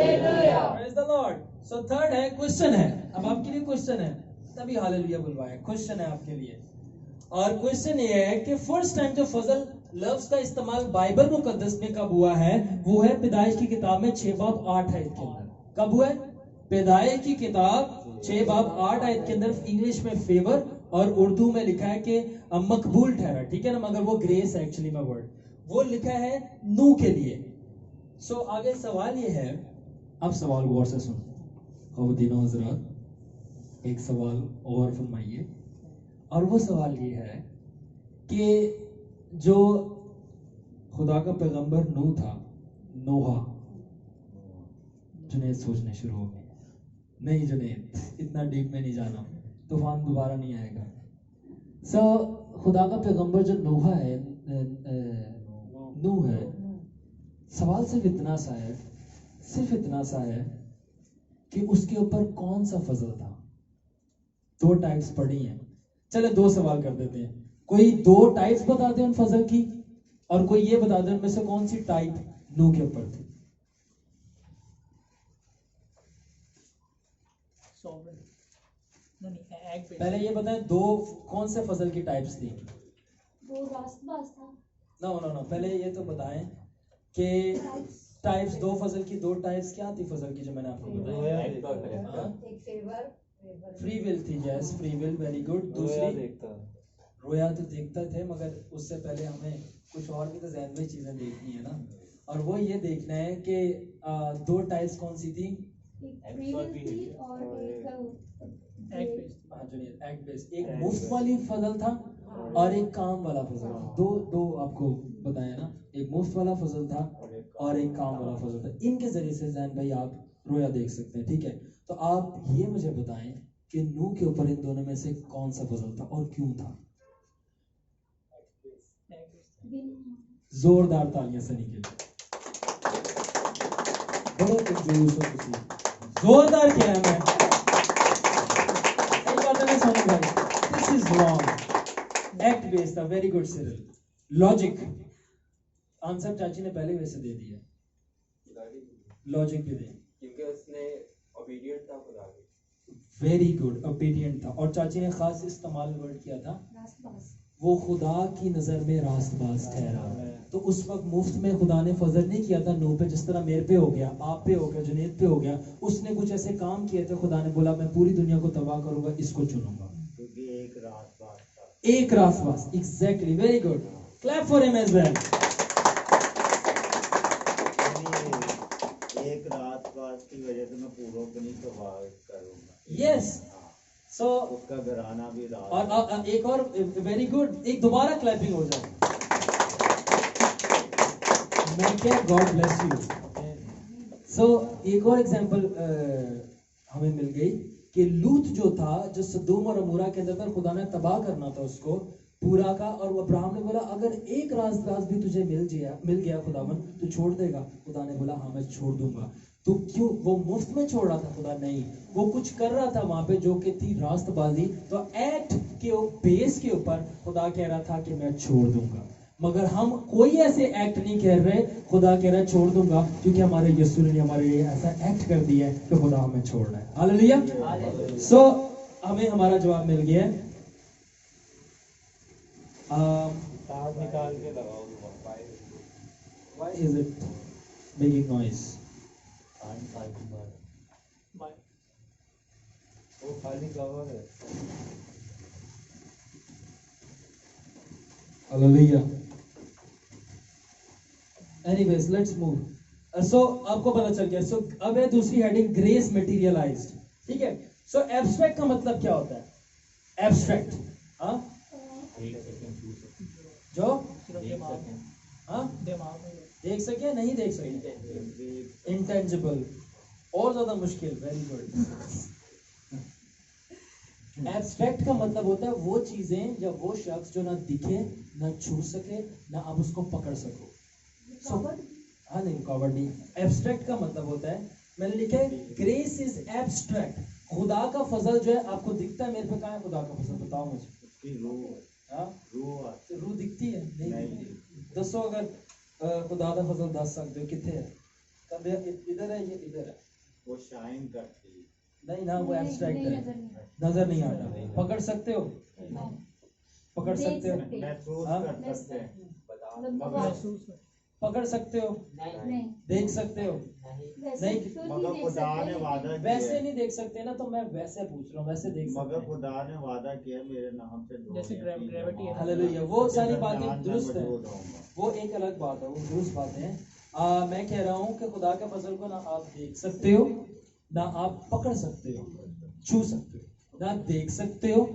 Praise the Lord. So third है question है. अब आपके लिए क्वेश्चन है, तभी हालेलुया बुलवाया. क्वेश्चन है आपके लिए, और क्वेश्चन ये है कि फर्स्ट टाइम जो फजल लफ्ज का इस्तेमाल बाइबल मुकद्दस में कब हुआ है, वो है पैदाइश की किताब में 6 बाब 8 आयत के अंदर. कब हुआ है? पैदाइश की किताब 6 बाब 8 आयत के अंदर. इंग्लिश में फेवर और उर्दू में लिखा है कि मकबूल ठहरा, ठीक है ना, मगर वो ग्रेस है एक्चुअली में वर्ड. वो लिखा है नू के लिए. सो आगे सवाल ये है, अब सवाल गौर से सुनो ख़वातीन और हज़रात, एक सवाल और फरमाइए, और वो सवाल ये है कि जो खुदा का पैगंबर नूह था, नोहा, जुनैद सोचने शुरू हो गए. नहीं जुनैद, इतना डीप में नहीं जाना, तूफान दोबारा नहीं आएगा. खुदा का पैगंबर जो नोहा है, नूह है, सवाल सिर्फ इतना सा है, सिर्फ इतना सा है कि उसके ऊपर कौन सा फजल था. 2 टाइप्स पढ़ी हैं. चले 2 सवाल कर देते हैं. कोई 2 टाइप्स बता दे उन फजल की, और कोई ये बता दे उनमें से कौन सी टाइप नूह के ऊपर थी. पहले ये बताएं 2 कौन से फजल की टाइप्स थी. वो रास्तबाज था. नो, पहले ये तो बताएं कि टाइप्स 2 फजल की 2 टाइप्स क्या थी फजल की जो मैंने आपको बताया. एक फेवर, फ्री विल थी. Yes, free will, very good. दूसरी रोया तो देखता थे, मगर उससे पहले हमें कुछ और भी तो ज़हन में चीजें देखनी है ना, और वो ये देखना है कि 2 टाइप्स कौन सी थी. एक फ्री विल थी और एक्ट बेस्ड. एक मुफ्त वाली फजल था और एक काम वाला फजल था. दो आपको बताया ना, एक मुफ्त वाला फजल था और एक काम वाला फजल था. इनके जरिए से ज़हन भाई आप रोया देख सकते हैं, ठीक है. तो आप ये मुझे बताएं कि नूह के ऊपर इन दोनों में से कौन सा फजल था और क्यों था. जोरदार तालियां सनी के लिए. बड़े कंजूस हो तुसी. जोरदार किया है मैं. एक बात है सोनू भाई, this is wrong. Act based था. Very good Cyril. Logic answer चाची ने पहले वैसे दे दिया. लॉजिक भी दे, क्योंकि उसने ओबीडिएंट था खुदा के. वेरी गुड, ओबीडिएंट था. और चाची ने खास इस्तेमाल वर्ड किया था रास्तबाज. वो खुदा की नज़र में रास्तबाज ठहरा. तो उस वक्त मुफ्त में खुदा ने फजल नहीं किया था नूह पे, जिस तरह मेरे पे हो गया, आप पे हो गया, जुनैद पे हो गया. उसने कुछ ऐसे काम किए थे, खुदा ने बोला मैं पूरी दुनिया को तबाह करूंगा, इसको चुनूंगा. क्योंकि एक रास्तबाज था. एक रास्तबाज. Exactly, very good. Clap for him as well. एक रास्तबाज की वजह से मैं पूरों को नहीं तबाह करूंगा. यस. सो उसका घराना भी और एक और वेरी गुड. एक दोबारा क्लैपिंग हो जाए. मैं क्या, गॉड ब्लेस यू. सो एक और एग्जांपल हमें मिल गई कि लूत जो था, जो सदोम और अमूरा के अंदर था, खुदा ने तबाह करना था उसको पूरा का, और अब्राहम ने बोला अगर एक रास्तबाज भी तुझे मिल गया खुदावन, तू छोड़ देगा. खुदा ने बोला हाँ मैं छोड़ दूंगा. तो क्यों वो मुफ्त में छोड़ रहा था खुदा? नहीं, वो कुछ कर रहा था वहां पे जो कि थी रास्तबाजी. तो एक्ट के बेस के ऊपर खुदा कह रहा था कि मैं छोड़ दूंगा. मगर हम कोई ऐसे एक्ट नहीं कर रहे. खुदा कह रहा है छोड़ दूंगा, क्योंकि हमारे यीशु ने हमारे लिए ऐसा एक्ट कर दिया है कि खुदा हमें छोड़ रहा है. हालेलुया. सो हमें हमारा जवाब मिल गया. तार निकाल के लगाओ. Why is it making noise? वो खाली कवर है. Hallelujah. Anyways, let's move. So आपको पता चल गया. So अब है दूसरी हेडिंग, ग्रेस मटेरियलाइज्ड. ठीक है. So एब्स्ट्रैक्ट का मतलब क्या होता है? एब्स्ट्रैक्ट, हाँ, जो हाँ देख सके नहीं देख सके. इंटेंजिबल, और ज्यादा मुश्किल. Very good. एब्स्ट्रैक्ट का मतलब होता है वो चीजें या वो शख्स जो ना दिखे, ना छू सके, ना आप उसको पकड़ सको. हाँ नहीं, रुकावट नहीं. एब्स्ट्रैक्ट का मतलब होता है, मैंने लिखा है ग्रेस इज एब्स्ट्रैक्ट. खुदा का फजल जो है आपको दिखता है. मेरे पे कहाँ है खुदा का फजल? बताओ मुझे. उसकी रूह, हाँ, रूह दिखती है? नहीं नहीं. दिखती. दसो अगर खुदा का फजल दस सकते हो कितने है? तब ये इधर है, ये इधर है, वो शाइन करती है। नहीं ना, वो एब्स्ट्रैक्ट नहीं, है, नजर नहीं नजर नहीं आता। पकड़ सकते हो, नो, पकड़ देख सकते हो, सकते। महसूस हाँ? कर सकते हैं। मतलब मगर पकड़ सकते हो, नहीं, देख सकते हो। वैसे नहीं, तो मगर नहीं देख खुदा सकते, ने वादा लेकिन किया वैसे है, नहीं देख सकते ना, तो मैं वैसे पूछ रहा हूँ, वैसे देख सकते मगर हैं। खुदा ने वादा किया है, मेरे नाम से दो जैसे या तीन gravity है। जमा हालेलुया, होंगे, वो उसके सारी दरमियान बातें मैं दुरुस्त है, मौजूद रहूंगा। वो एक अलग बात है, वो दुरुस्त बातें हैं। मैं कह रहा हूँ कि खुदा के फजल को ना आप देख सकते हो, ना आप पकड़ सकते हो, छू सकते हो, ना देख सकते हो,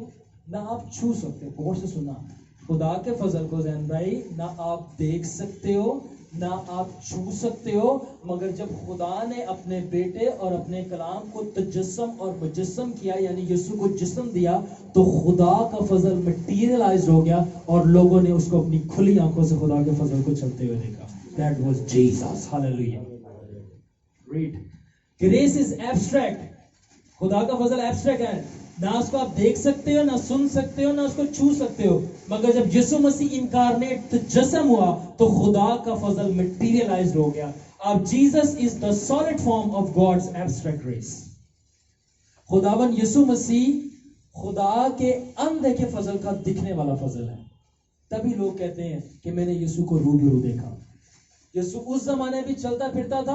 ना आप छू सकते हो। गौर से सुना, खुदा के फजल को जैन भाई, ना आप देख सकते हो, ना आप छू सकते हो, मगर जब खुदा ने अपने बेटे और अपने कलाम को तजस्सम और मुजस्सम किया, यानी यीशु को जिस्म दिया, तो खुदा का फजल मटीरियलाइज हो गया और लोगों ने उसको अपनी खुली आंखों से खुदा के फजल को चलते हुए देखा। That was Jesus. Hallelujah. Read. Grace is abstract. खुदा का फजल एब्स्ट्रैक्ट है, ना उसको आप देख सकते हो, ना सुन सकते हो, ना उसको छू सकते हो। मगर जब यीशु मसीह इनकारनेट तजस्सम हुआ, तो खुदा का फजल मटीरियलाइज्ड हो गया। अब Jesus is the solid form of God's abstract grace. खुदावन यीशु मसीह खुदा के अनदेखे फजल का दिखने वाला फजल है। तभी लोग कहते हैं कि मैंने यीशु को रूबरू देखा। यीशु उस जमाने भी चलता फिरता था,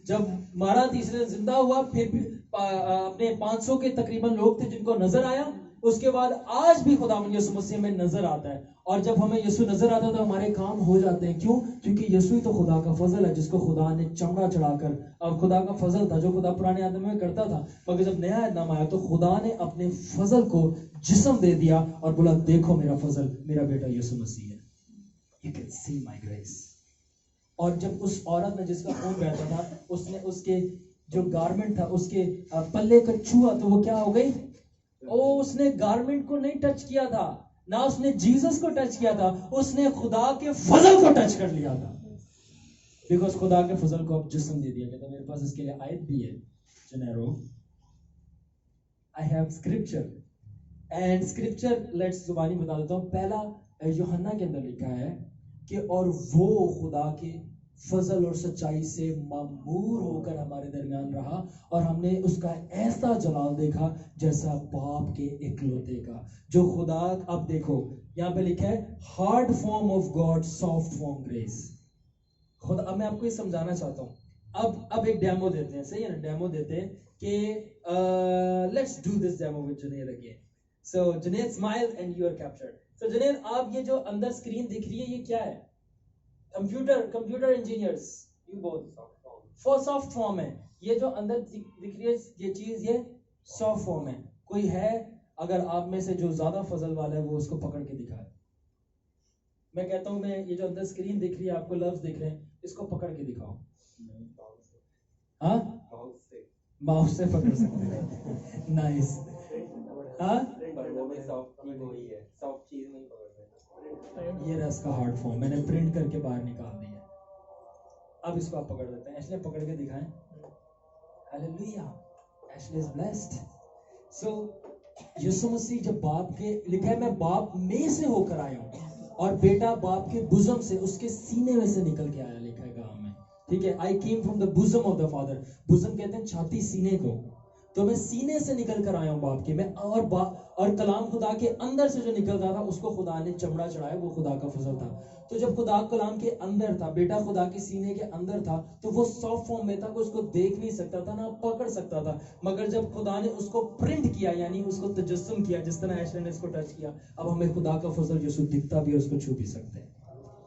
जब मारा तीसरे दिन जिंदा हुआ, फिर भी अपने 500 के तकरीबन लोग थे जिनको नजर आया। उसके बाद आज भी खुदावंद यीशु मसीह में नजर आता है, और जब हमें यीशु नजर आता है तो हमारे काम हो जाते हैं। क्यों? क्योंकि यीशु ही तो खुदा का फजल है, जिसको खुदा ने चमड़ा चढ़ाकर, अब खुदा का फजल था जो खुदा पुराने आदमी में करता था, मगर जब नया नाम आया तो खुदा ने अपने फजल को जिस्म दे दिया और बोला, देखो मेरा फजल, मेरा बेटा यीशु मसीह है। You can see my grace. और जब उस औरत में जिसका खून बहता था, उसने उसके जो गारमेंट था उसके पल्ले को छुआ, तो वो क्या हो गई? उसने गारमेंट को नहीं टच किया था, ना उसने जीसस को टच किया था, उसने खुदा के फजल को टच कर लिया था। बिकॉज खुदा के फजल को अब जिस्म दे दिया गया। तो मेरे पास इसके लिए आयत भी है, Janeiro I have scripture and scripture let's जुबानी बता देता हूँ। पहला यूहन्ना के अंदर लिखा है कि और वो खुदा के फजल और सच्चाई से मामूर होकर हमारे दरमियान रहा, और हमने उसका ऐसा जलाल देखा जैसा बाप के इकलौते का, जो खुदा। अब देखो यहाँ पे लिखा है hard form of God, soft form grace. खुदा, अब मैं आपको ये समझाना चाहता हूँ। अब एक डेमो देते हैं, सही है ना? डेमो देते हैं कि let's do this demo with Junaid again. So Junaid smile and you are captured. So Junaid, आप ये जो अंदर स्क्रीन दिख रही है, ये क्या है? Computer engineers, you both for soft form है। ये जो अंदर दिख रही है ये चीज, ये सॉफ्ट फॉर्म है। कोई है अगर आप में से जो ज्यादा फजल वाला है, वो उसको पकड़ के दिखाए। मैं कहता हूं, मैं ये जो अंदर स्क्रीन दिख रही है, आपको लफ्ज दिख रहे हैं, इसको पकड़ के दिखाओ। हाँ, माउस से पकड़ सकते हैं। नाइस। हाँ, पर वो भी सॉफ्ट चीज वही है, सॉफ्ट चीज नहीं पकड़ रहे। ये रहा इसका हार्ड फॉर्म, मैंने प्रिंट करके बाहर निकाल दिया। अब इसको आप पकड़ देते हैं। एशले पकड़ के दिखाएं। Hallelujah, Ashley is blessed. So यीशु मसीह जब बाप के, लिखा है मैं बाप में से होकर आया हूं, और बेटा बाप के बुज़म से, उसके सीने में से निकल के आया, लिखा है कलाम में। ठीक है, I came from the bosom of the father. Bosom कहते हैं छाती, सीने को। तो मैं सीने से निकल कर आया हूँ बाप के। मैं और कलाम खुदा के अंदर से जो निकल रहा था, उसको खुदा ने चमड़ा चढ़ाया, वो खुदा का फजल था। तो जब खुदा कलाम के अंदर था, बेटा खुदा के सीने के अंदर था, तो वो सॉफ्ट फॉर्म में था, कोई उसको देख नहीं सकता था, ना पकड़ सकता था। मगर जब खुदा ने उसको प्रिंट किया, यानी उसको तजस्सुम किया, जिस तरह ऐशले ने इसको टच किया, अब हमें खुदा का फजल यीशु दिखता भी है, उसको छू भी सकते हैं।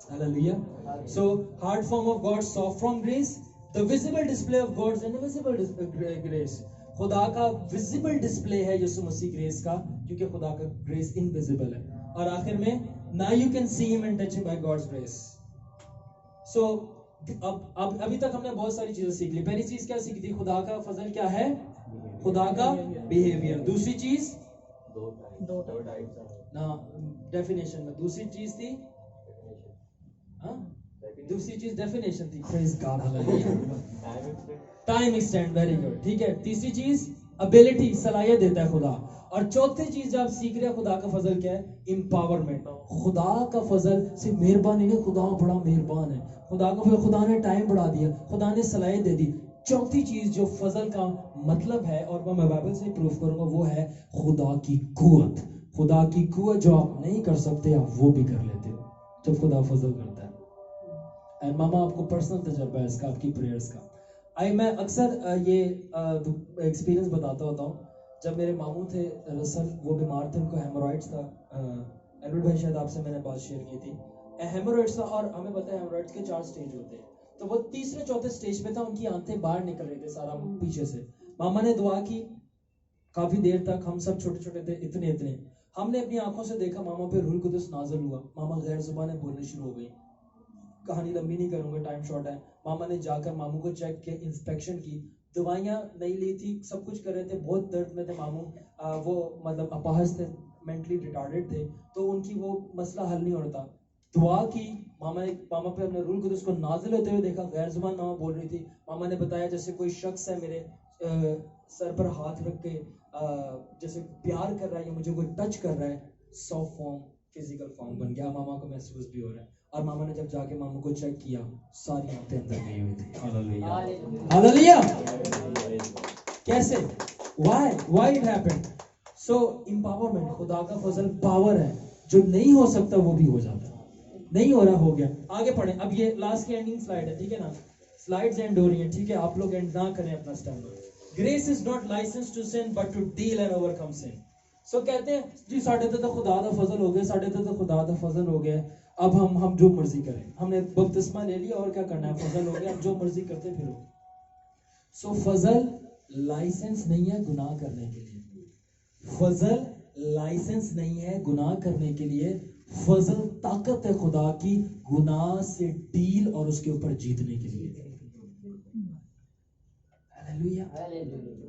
Hallelujah. So hard form of God, soft form grace, the visible display of God's invisible grace. खुदा का विजिबल डिस्प्ले है यीशु मसीह ग्रेस का, क्योंकि खुदा का ग्रेस इनविजिबल है। और आखिर में, now you can see him and touch him by God's grace. So अब अभी तक हमने बहुत सारी चीजें सीख ली। पहली चीज क्या सीखी थी? खुदा का फजल क्या है? खुदा का बिहेवियर। दूसरी चीज दो टाइप्स ना डेफिनेशन में, दूसरी चीज थी दूसरी चीज डेफिनेशन थी। Praise God, hallelujah. Time extend, very good. ठीक है, तीसरी चीज एबिलिटी, सलाहियत देता है खुदा। और चौथी चीज जो आप सीख रहे हैं खुदा का फजल क्या है? एम्पावरमेंट। खुदा का फजल सिर्फ मेहरबानी नहीं, खुदा बड़ा मेहरबान है। खुदा का फजल, खुदा ने टाइम बढ़ा दिया, खुदा ने सलाहियत दे दी। चौथी चीज जो फजल का मतलब है, और मैं बाइबल से प्रूफ करूंगा, वो है खुदा की कुव्वत। खुदा की कुव्वत जो आप नहीं कर सकते, आप वो भी कर लेते हो जब खुदा फजल करता है। एंड मामा आपको पर्सनल तजर्बा है इसका, आपकी प्रेयर्स का। मैं अक्सर ये एक्सपीरियंस बताता होता हूँ। जब मेरे मामू थे रसल, वो बीमार थे, उनको हेमोरॉइड्स था। एडवर्ड भाई शायद आपसे मैंने बात शेयर की थी। हेमोरॉइड्स था, और हमें पता है हेमोरॉइड्स के 4 स्टेज होते हैं। तो वो तीसरे चौथे स्टेज पे था, उनकी आंखें बाहर निकल रही थी सारा पीछे से। मामा ने दुआ की, काफी देर तक हम सब छोटे छोटे थे, इतने इतने। हमने अपनी आंखों से देखा मामा पे रूह कुदस नाज़िल हुआ। मामा गैर जुबानें बोलने शुरू हो गई। कहानी लंबी नहीं करूंगा, टाइम शॉर्ट है। मामा ने जाकर मामू को चेक किया, इंस्पेक्शन की, दवाइयाँ नहीं ली थी, सब कुछ कर रहे थे, बहुत दर्द में थे मामू। वो मतलब अपाहज थे, मेंटली रिटार्डेड थे, तो उनकी वो मसला हल नहीं हो रहा था। दुआ की, मामा पे हमने रूल कुदस को नाजिल होते हुए देखा। गैर जुबान मामा बोल रही थी। मामा ने बताया जैसे कोई शख्स है मेरे सर पर हाथ रख के जैसे प्यार कर रहा है, या मुझे कोई टच कर रहा है। सॉफ्ट फॉर्म, फिजिकल फॉर्म बन गया। मामा को महसूस भी हो रहा है। और मामा ने जब जाके मामू को चेक किया, सारी आंखें अंदर गई हुई थी। Hallelujah, hallelujah. कैसे? Why it happened? So empowerment, खुदा का फजल पावर है, जो नहीं हो सकता वो भी हो जाता है। नहीं हो रहा, हो गया। आगे पढ़ें। अब ये लास्ट की एंडिंग स्लाइड है, ठीक है ना? स्लाइड्स एंड हो रही है, ठीक है? आप लोग एंड ना करें अपना stand. Grace is not license to sin but to deal and overcome sin. So कहते हैं जी साढ़े तो खुदा दा फजल हो गया, साढ़े तो खुदा दा फजल हो गया, अब हम जो मर्जी करें। हमने बपतिस्मा ले लिया, और क्या करना है? फजल हो गया, अब जो मर्जी करते फिरो। सो फजल लाइसेंस नहीं है गुनाह करने के लिए। फजल लाइसेंस नहीं है गुनाह करने के लिए। फजल ताकत है खुदा की गुनाह से डील और उसके ऊपर जीतने के लिए। Hallelujah,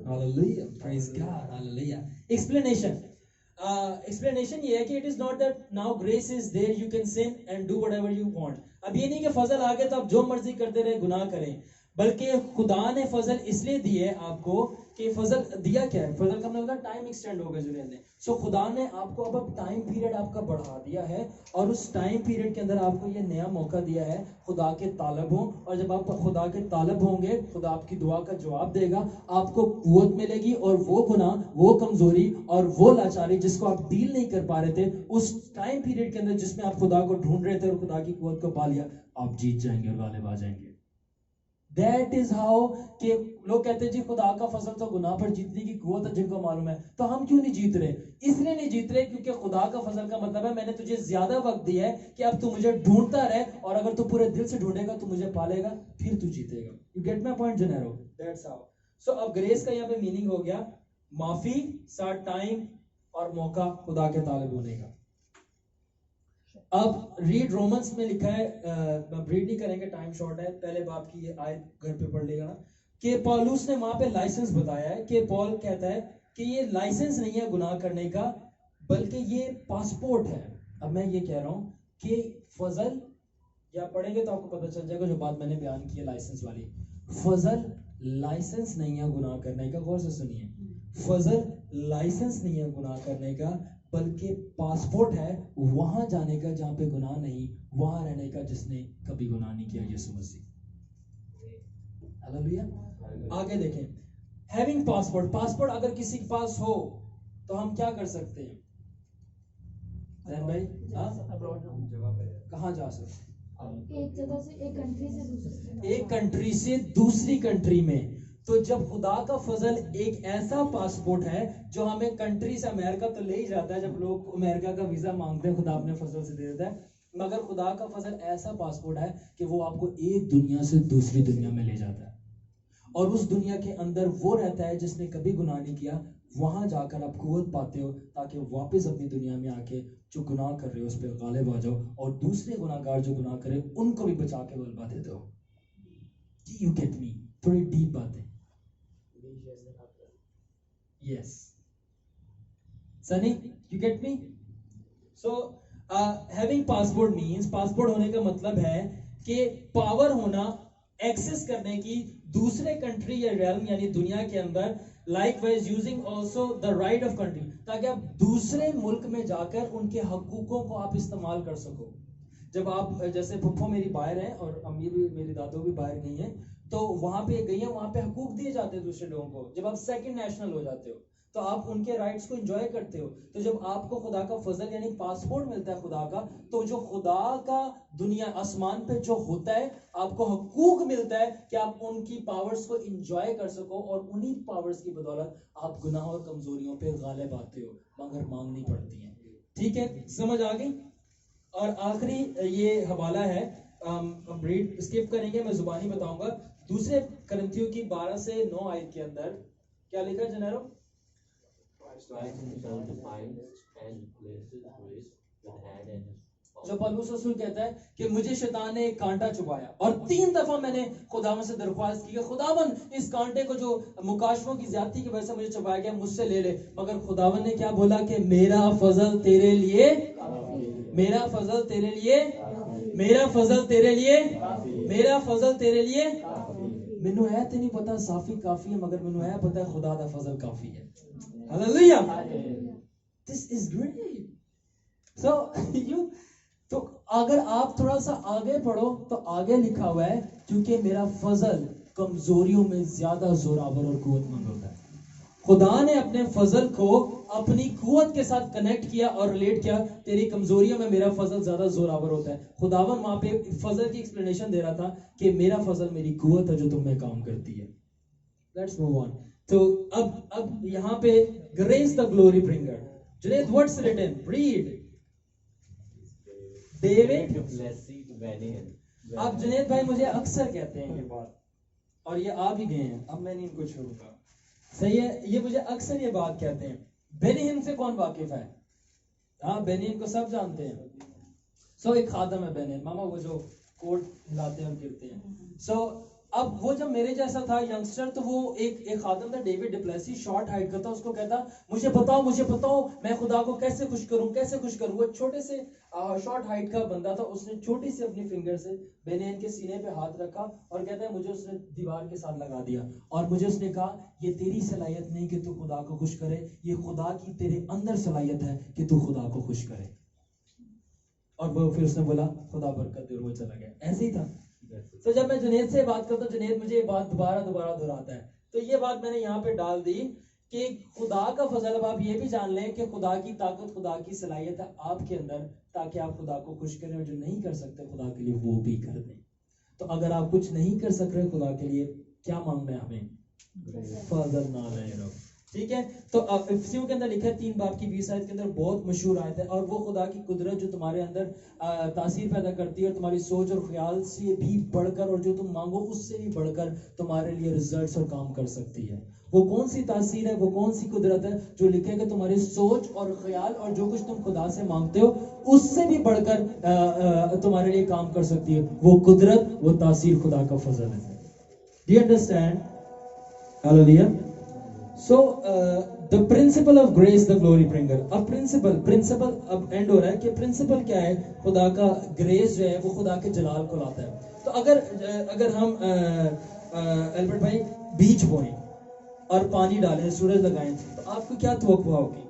hallelujah, praise God, hallelujah. Explanation explanation ये है कि it is not that now grace is there you can sin and do whatever you want. अब ये नहीं कि फजल आ गया तो आप जो मर्जी करते रहे, गुनाह करें। बल्कि खुदा ने फजल इसलिए दिए आपको कि फजल दिया क्या है? फजल का मतलब टाइम एक्सटेंड हो गया जुनैद ने। सो खुदा ने आपको अब टाइम पीरियड आपका बढ़ा दिया है, और उस टाइम पीरियड के अंदर आपको ये नया मौका दिया है खुदा के तालब हो। और जब आप खुदा के तालब होंगे, खुदा आपकी दुआ का जवाब देगा, आपको कुव्वत मिलेगी, और वो गुनाह, वो कमजोरी और वो लाचारी जिसको आप डील नहीं कर पा रहे थे, उस टाइम पीरियड के अंदर जिसमें आप खुदा को ढूंढ रहे थे और खुदा की कुव्वत को पा लिया, आप जीत जाएंगे और गालिब आ जाएंगे। That is how कि लोग कहते हैं जी खुदा का फजल तो गुनाह पर जीतने की कुव्वत है, जिनको मालूम है। तो हम क्यों नहीं जीत रहे? इसलिए नहीं जीत रहे क्योंकि खुदा का फजल का मतलब है मैंने तुझे ज्यादा वक्त दिया है कि अब तू मुझे ढूंढता रहे, और अगर तू पूरे दिल से ढूंढेगा तो मुझे पालेगा, फिर तू जीतेगा। यू गेट माय पॉइंट जनैरो? That's how. सो अब ग्रेस का यहाँ पे मीनिंग हो गया माफी, साथ टाइम और मौका खुदा के तालिब होने का। अब रीड रोमन्स में लिखा है, रीड नहीं करेंगे, टाइम शॉर्ट है। पहले बाप की ये आयत घर पे पढ़ लेगा ना, कि पौलुस ने वहां पे लाइसेंस बताया है कि पॉल कहता है कि ये लाइसेंस नहीं है गुनाह करने का, बल्कि ये पासपोर्ट है। अब मैं ये कह रहा हूं कि फजल, या पढ़ेंगे तो आपको पता चल जाएगा जो बात मैंने बयान की है लाइसेंस वाली। फजल लाइसेंस नहीं है गुनाह करने का, गौर से सुनिए। फजल लाइसेंस नहीं है गुनाह करने का, बल्कि पासपोर्ट है वहां जाने का जहां पे गुनाह नहीं, वहां रहने का जिसने कभी गुनाह नहीं किया, यीशु मसीह। हालेलुया। आगे देखें, हैविंग पासपोर्ट। पासपोर्ट अगर किसी के पास हो तो हम क्या कर सकते हैं? जैन भाई, कहाँ जा सकते हैं? एक जगह से, एक कंट्री से दूसरी, एक कंट्री से दूसरी कंट्री में। तो जब खुदा का फजल एक ऐसा पासपोर्ट है जो हमें कंट्री से, अमेरिका तो ले ही जाता है, जब लोग अमेरिका का वीजा मांगते हैं खुदा अपने फजल से दे देता है, मगर खुदा का फजल ऐसा पासपोर्ट है कि वो आपको एक दुनिया से दूसरी दुनिया में ले जाता है, और उस दुनिया के अंदर वो रहता है जिसने कभी गुनाह नहीं किया। वहां जाकर आप कुव्वत पाते हो ताकि वापस अपनी दुनिया में आके जो गुनाह कर रहे हो उस पर गालिब आ जाओ, और दूसरे गुनाहगार जो गुनाह करे उनको भी बचा के गलबा दे दो। You get me? थोड़ी डीप बात है। Yes. Sunny, you get me? So, having passport means, passport होने का मतलब है कि पावर होना ایکسس کرنے کی دوسرے کنٹری یا ریلم یعنی دنیا کے اندر likewise using also the right of country تاکہ آپ دوسرے ملک میں جا کر ان کے حقوقوں کو آپ استعمال کر سکو. جب آپ جیسے پھپھو میری باہر ہیں اور امی بھی میری دادو بھی باہر گئی ہیں تو وہاں پہ گئی ہیں, وہاں پہ حقوق دیے جاتے ہیں دوسرے لوگوں کو. جب آپ سیکنڈ نیشنل ہو جاتے ہو تو آپ ان کے رائٹس کو انجوائے کرتے ہو. تو جب آپ کو خدا کا فضل یعنی پاسپورٹ ملتا ہے خدا کا, تو جو خدا کا دنیا آسمان پہ جو ہوتا ہے آپ کو حقوق ملتا ہے کہ آپ ان کی پاورز کو انجوائے کر سکو, اور انہی پاورز کی بدولت آپ گناہ اور کمزوریوں پہ غالب آتے ہو مگر مانگنی پڑتی ہیں. ٹھیک ہے, سمجھ آ گئی. اور آخری یہ حوالہ ہے, ہم ریڈ اسکپ کریں گے, میں زبانی بتاؤں گا. دوسرے کرنتھیوں کی 12 سے 9 آیت کے اندر کیا لکھا ہے جنیرو؟ جو پالوس رسول کہتا ہے کہ مجھے شیطان نے ایک کانٹا چبایا اور 3 دفعہ میں نے خداوند سے درخواست کی کہ خداوند اس کانٹے کو جو مکاشفوں کی زیادتی کی وجہ سے مجھے چبایا گیا مجھ سے لے لے, مگر خداوند نے کیا بولا کہ میرا فضل تیرے لیے, میرا فضل تیرے لیے, میرا فضل تیرے لیے, میرا فضل تیرے لیے. مینوں ہے تے نہیں پتا صافی کافی ہے, مگر مینوں ہے پتا ہے خدا دا فضل کافی ہے. ہاللیلویا, دس از گریٹ. سو یو تو اگر آپ تھوڑا سا آگے پڑھو تو آگے لکھا ہوا ہے کیونکہ میرا فضل کمزوریوں میں زیادہ زوراور اور قوت مند ہوتا ہے. خدا نے اپنے فضل کو اپنی قوت کے ساتھ کنیکٹ کیا اور ریلیٹ کیا. تیری کمزوریوں میں میرا فضل زیادہ زوراور ہوتا ہے. خداون وہاں پہ فضل کی ایکسپلینیشن دے رہا تھا کہ میرا فضل میری قوت ہے جو تم میں کام کرتی ہے. Let's move on. تو اب یہاں پہ grace the glory bringer. Junaid what's written read David. اب جنید بھائی مجھے اکثر کہتے ہیں یہ بات, اور یہ آ بھی گئے ہیں, اب میں نہیں ان کو چھوڑوں گا. صحیح ہے, یہ مجھے اکثر یہ بات کہتے ہیں. بینی ہن سے کون واقف ہے؟ ہاں بینی ہن کو سب جانتے ہیں. سو ایک خادم ہے بینی ہن, ماما وہ جو کوٹ لاتے ہیں اور گرتے ہیں. سو اب وہ جب میرے جیسا تھا ینگسٹر تو وہ ایک خادم تھا ڈیوڈ ڈپلیسی, شارٹ ہائٹ کا تھا. اس کو کہتا مجھے بتاؤ میں خدا کو کیسے خوش کروں. وہ چھوٹے سے شارٹ ہائٹ کا بندہ تھا. اس نے چھوٹی سی اپنی فنگر سے بینین کے سینے پہ ہاتھ رکھا اور کہتا ہے مجھے اس نے دیوار کے ساتھ لگا دیا اور مجھے اس نے کہا یہ تیری صلاحیت نہیں کہ تو خدا کو خوش کرے, یہ خدا کی تیرے اندر صلاحیت ہے کہ تو خدا کو خوش کرے. اور وہ پھر اس نے بولا خدا برکت دے اور وہ چلا گیا. ایسے ہی تھا. تو جب میں جنید سے بات کرتا ہوں جنید مجھے یہ بات دوبارہ دہراتا ہے. تو یہ بات میں نے یہاں پہ ڈال دی کہ خدا کا فضل. اب آپ یہ بھی جان لیں کہ خدا کی طاقت, خدا کی صلاحیت ہے آپ کے اندر تاکہ آپ خدا کو خوش کریں, اور جو نہیں کر سکتے خدا کے لیے وہ بھی کر دیں. تو اگر آپ کچھ نہیں کر سک رہے خدا کے لیے, کیا مانگنا ہے ہمیں؟ فضل نہ رہے رہو. ٹھیک ہے. تو افسیوں کے اندر لکھا ہے 3 باب کی 20 آیت کے اندر بہت مشہور آیت ہے, اور وہ خدا کی قدرت جو تمہارے اندر تاثیر پیدا کرتی ہے اور تمہاری سوچ اور خیال سے بھی بڑھ کر اور جو تم مانگو اس سے بھی بڑھ کر تمہارے لیے ریزلٹس اور کام کر سکتی ہے. وہ کون سی تاثیر ہے, وہ کون سی قدرت ہے جو لکھے کہ تمہاری سوچ اور خیال اور جو کچھ تم خدا سے مانگتے ہو اس سے بھی بڑھ کر تمہارے لیے کام کر سکتی ہے. وہ قدرت, وہ تاثیر خدا کا فضل ہے. Do you understand? Hallelujah. So the principle of grace, the glory bringer. اب principle اب اینڈ ہو رہا ہے کہ principle کیا ہے. خدا کا گریس جو ہے وہ خدا کے جلال کو لاتا ہے. تو اگر ہم البرٹ بھائی بیج بوئیں اور پانی ڈالیں, سورج لگائیں, تو آپ کو کیا توقع ہوگی؟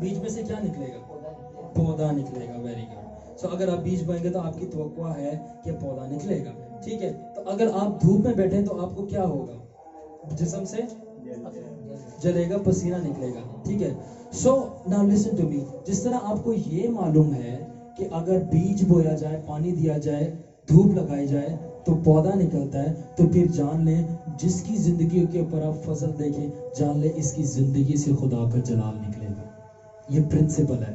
بیج میں سے کیا نکلے گا؟ پودا نکلے گا. Very good. سو اگر آپ بیج بوئیں گے تو آپ کی توقع ہے کہ پودا نکلے گا. ٹھیک ہے. تو اگر آپ دھوپ میں بیٹھیں تو آپ کو کیا ہوگا؟ جسم سے جلے گا, پسینہ نکلے گا. ٹھیک ہے. So now listen to me. جس طرح آپ کو یہ معلوم ہے کہ اگر بیج بویا جائے, پانی دیا جائے, دھوپ لگائی جائے تو پودا نکلتا ہے, تو پھر جان لیں جس کی زندگی کے اوپر آپ فضل دیکھیں, جان لیں اس کی زندگی سے خدا کا جلال نکلے گا. یہ پرنسپل ہے.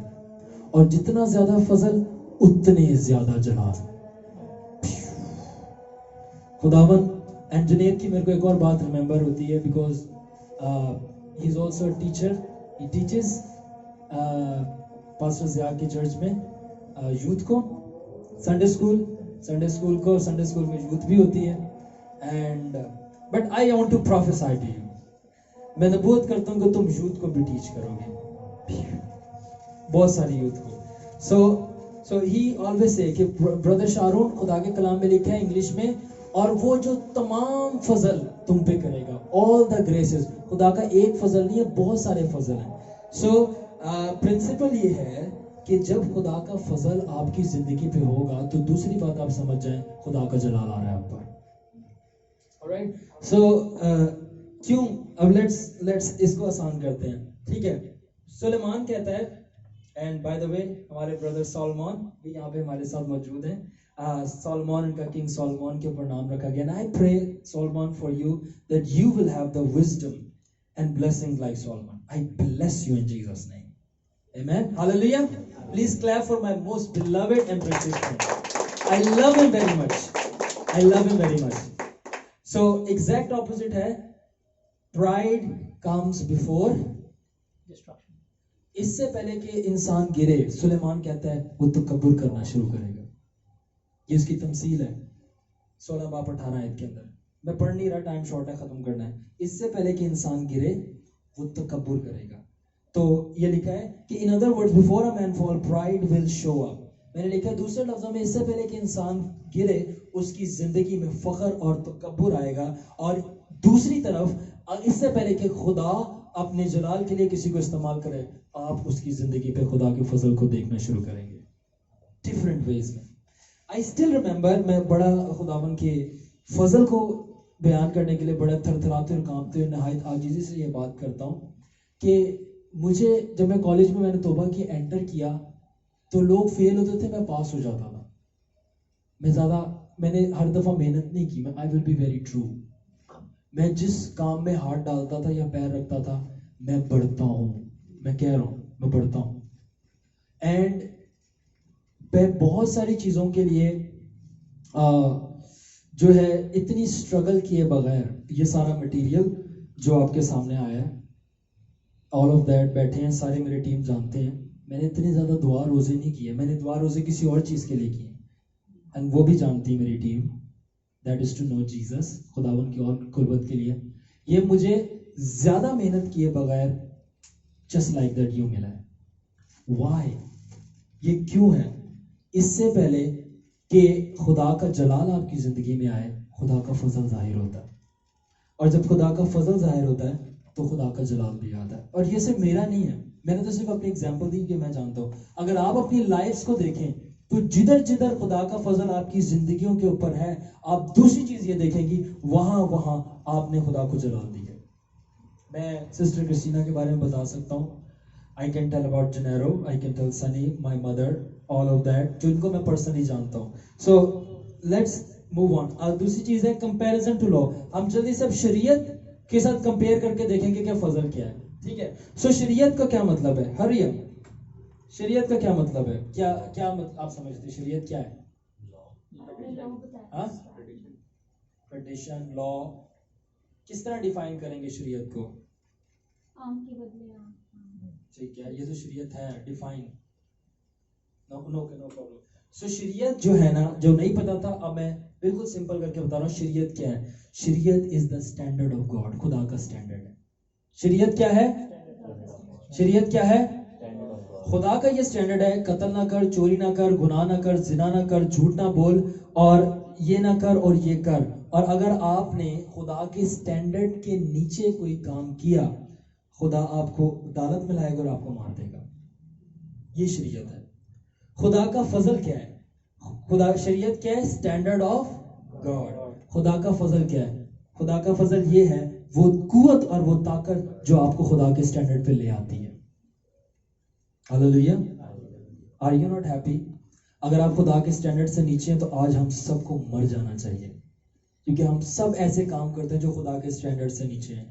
اور جتنا زیادہ فضل اتنے زیادہ جلال. خداون اینڈ جنید کی میرے کو ایک اور بات ریممبر ہوتی ہے, because he is also a teacher. He teaches pastor Zia کی چرچ میں یوتھ کو سنڈے اسکول کو, سنڈے اسکول میں یوتھ بھی ہوتی ہے. And but I want to prophesy to you. میں نبوت کرتا ہوں کہ تم یوتھ کو بھی ٹیچ کرو گے, بہت ساری یوتھ کو. So he always say کہ brother شارون خدا کے کلام میں لکھا ہے انگلش میں, اور وہ جو تمام فضل تم پہ کرے گا, all the graces, خدا کا ایک فضل نہیں ہے, بہت سارے فضل ہیں. So پرنسپل یہ ہے کہ جب خدا کا فضل آپ کی زندگی پہ ہوگا تو دوسری بات آپ سمجھ جائیں, خدا کا جلال آ رہا ہے آپ پر. alright, so کیوں, اب لیٹس اس کو آسان کرتے ہیں, ٹھیک ہے. سلیمان کہتا ہے, اینڈ بائی دا وے ہمارے بردر سولمون بھی یہاں پہ ہمارے ساتھ موجود ہیں. سولمون ان کا کنگ سولمون کے اوپر نام رکھا گیا. I pray Solomon for you that you will have the wisdom and blessing like Solomon. I bless you in Jesus' name. Amen. Hallelujah. Please clap for my most beloved and precious friend. I love him very much. I love him very much. So exact opposite ہے, pride comes before destruction. اس سے پہلے کہ انسان گرے, سلیمان کہتا ہے وہ تکبر کرنا شروع کرے گا. یہ اس کی تمثیل ہے 16 باب 18 آیت کے اندر. میں پڑھ نہیں رہا, ٹائم شارٹ ہے, ختم کرنا ہے. اس سے پہلے کہ انسان گرے وہ تکبر کرے گا. تو یہ لکھا ہے کہ in other words before a man fall pride will show up. میں نے لکھا ہے دوسرے لفظوں میں, اس سے پہلے کہ انسان گرے اس کی زندگی میں فخر اور تکبر آئے گا. اور دوسری طرف اس سے پہلے کہ خدا اپنے جلال کے لیے کسی کو استعمال کرے, آپ اس کی زندگی پہ خدا کے فضل کو دیکھنا شروع کریں گے ڈفرینٹ ویز میں. I still remember, میں بڑا خداون کے فضل کو بیان کرنے کے لیے بڑا تھرتھراتے اور کانپتے ہوئے نہایت عاجزی سے یہ بات کرتا ہوں کہ مجھے جب میں کالج میں نے توبہ کی انٹر کیا تو لوگ فیل ہوتے تھے, میں پاس ہو جاتا تھا. میں نے ہر دفعہ محنت نہیں کی. I will be very true. میں جس کام میں ہاتھ ڈالتا تھا یا پیر رکھتا تھا, میں بڑھتا ہوں, میں کہہ رہا ہوں میں بڑھتا ہوں. اینڈ میں بہت ساری چیزوں کے لیے جو ہے اتنی اسٹرگل کیے بغیر, یہ سارا مٹیریل جو آپ کے سامنے آیا ہے, آل آف دیٹ بیٹھے ہیں سارے میرے ٹیم جانتے ہیں, میں نے اتنی زیادہ دعا روزے نہیں کیے. میں نے دعا روزے کسی اور چیز کے لیے کیے, اینڈ وہ بھی جانتی ہے میری team, that is to know Jesus, خداون کی اور قربت کے لیے. یہ مجھے زیادہ محنت کیے بغیر جسٹ لائک دیٹ یوں ملا ہے. وائی, یہ کیوں ہے؟ اس سے پہلے کہ خدا کا جلال آپ کی زندگی میں آئے, خدا کا فضل ظاہر ہوتا ہے, اور جب خدا کا فضل ظاہر ہوتا ہے تو خدا کا جلال بھی آتا ہے. اور یہ صرف میرا نہیں ہے, میں نے تو صرف اپنی ایگزامپل دی کہ میں جانتا ہوں. اگر آپ اپنی لائفز کو دیکھیں تو جدھر جدھر خدا کا فضل آپ کی زندگیوں کے اوپر ہے, آپ دوسری چیز یہ دیکھیں گی وہاں آپ نے خدا کو جلال دی ہے. میں سسٹر کرسٹینا کے بارے میں بتا سکتا ہوں. I can tell about Gennaro, I can tell Sunny, my mother, all of that, جو ان کو میں پرسنلی جانتا ہوں. So let's move on. اور دوسری چیز ہے comparison to law. ہم جلدی سے اب شریعت کے ساتھ کمپیئر کر کے دیکھیں گے کہ فضل کیا ہے, ٹھیک ہے. سو شریعت کا کیا مطلب ہے؟ ہریم, شریعت کا کیا مطلب ہے؟ کیا آپ سمجھتے ہیں شریعت کیا ہے؟ ٹریڈیشن, لا. کس طرح ڈیفائن کریں گے شریعت کو؟ آم کے بدلے آم. ٹھیک ہے, یہ تو شریعت ہے ڈیفائن. No problem. سو شریعت جو ہے نا, جو نہیں پتا تھا, اب میں بالکل سمپل کر کے بتا رہا ہوں. شریعت کیا ہے؟ شریعت از دا اسٹینڈرڈ آف گاڈ, خدا کا اسٹینڈرڈ ہے. شریعت کیا ہے؟ شریعت کیا ہے؟ خدا کا یہ اسٹینڈرڈ ہے. قتل نہ کر, چوری نہ کر, گناہ نہ کر, زنا نہ کر, جھوٹ نہ بول, اور یہ نہ کر اور یہ کر. اور اگر آپ نے خدا کے اسٹینڈرڈ کے نیچے کوئی کام کیا, خدا آپ کو عدالت میں لائے گا اور آپ کو مار دے گا. یہ شریعت ہے. خدا کا فضل کیا ہے؟ خدا شریعت کیا ہے؟ Standard of God. خدا کا فضل کیا ہے؟ خدا کا فضل یہ ہے وہ قوت اور وہ طاقت جو آپ کو خدا کے اسٹینڈرڈ پہ لے آتی ہے. Hallelujah. Are you not happy? اگر آپ خدا کے اسٹینڈرڈ سے نیچے ہیں تو آج ہم سب کو مر جانا چاہیے, کیونکہ ہم سب ایسے کام کرتے ہیں جو خدا کے اسٹینڈرڈ سے نیچے ہیں.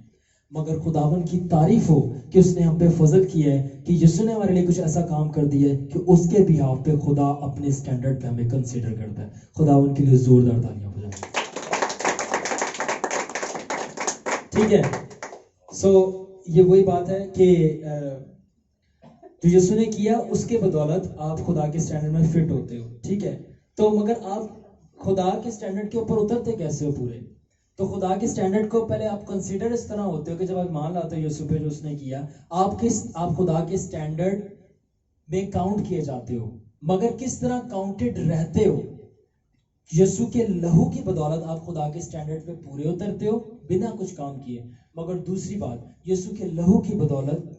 مگر خداون کی تعریف ہو کہ اس نے ہم پہ فضل کیا ہے, کہ یسوع نے ہمارے لیے کچھ ایسا کام کر دیا ہے کہ اس کے بیہاف پہ خدا اپنے اسٹینڈرڈ پہ ہمیں کنسیڈر کرتا ہے. خداون کے لیے زوردار تالیاں بجائیں. ٹھیک ہے. سو یہ وہی بات ہے کہ جو یسوع نے کیا اس کے بدولت آپ خدا کے اسٹینڈرڈ میں فٹ ہوتے ہو. ٹھیک ہے. تو مگر آپ خدا کے اسٹینڈرڈ کے اوپر اترتے کیسے ہو پورے؟ تو خدا کے اسٹینڈرڈ کو پہلے آپ کنسیڈر اس طرح ہوتے ہو کہ جب آپ مان لاتے ہو یسوع پہ جو اس نے کیا, آپ خدا کے اسٹینڈرڈ میں کاؤنٹ کیے جاتے ہو. मगर किस तरह काउंटेड रहते हो, यीशु के लहू की बदौलत आप खुदा के स्टैंडर्ड पे पूरे उतरते हो बिना कुछ काम किए। मगर दूसरी बात, यीशु के लहू की बदौलत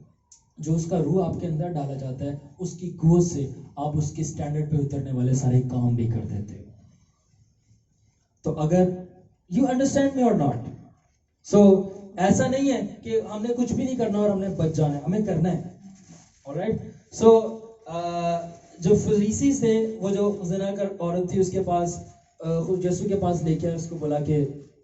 जो उसका रूह आपके अंदर डाला जाता है, उसकी कुव्वत से आप उसके स्टैंडर्ड पे उतरने वाले सारे काम भी कर देते हो। तो अगर यू अंडरस्टैंड मी और नॉट, सो ऐसा नहीं है कि हमने कुछ भी नहीं करना और हमने बच जाना है, हमें करना है। ऑलराइट, सो जो फरीसी थे, वो जो ज़िना कर औरत थी, उसके पास यीशु के पास लेके आए, उसको बोला कि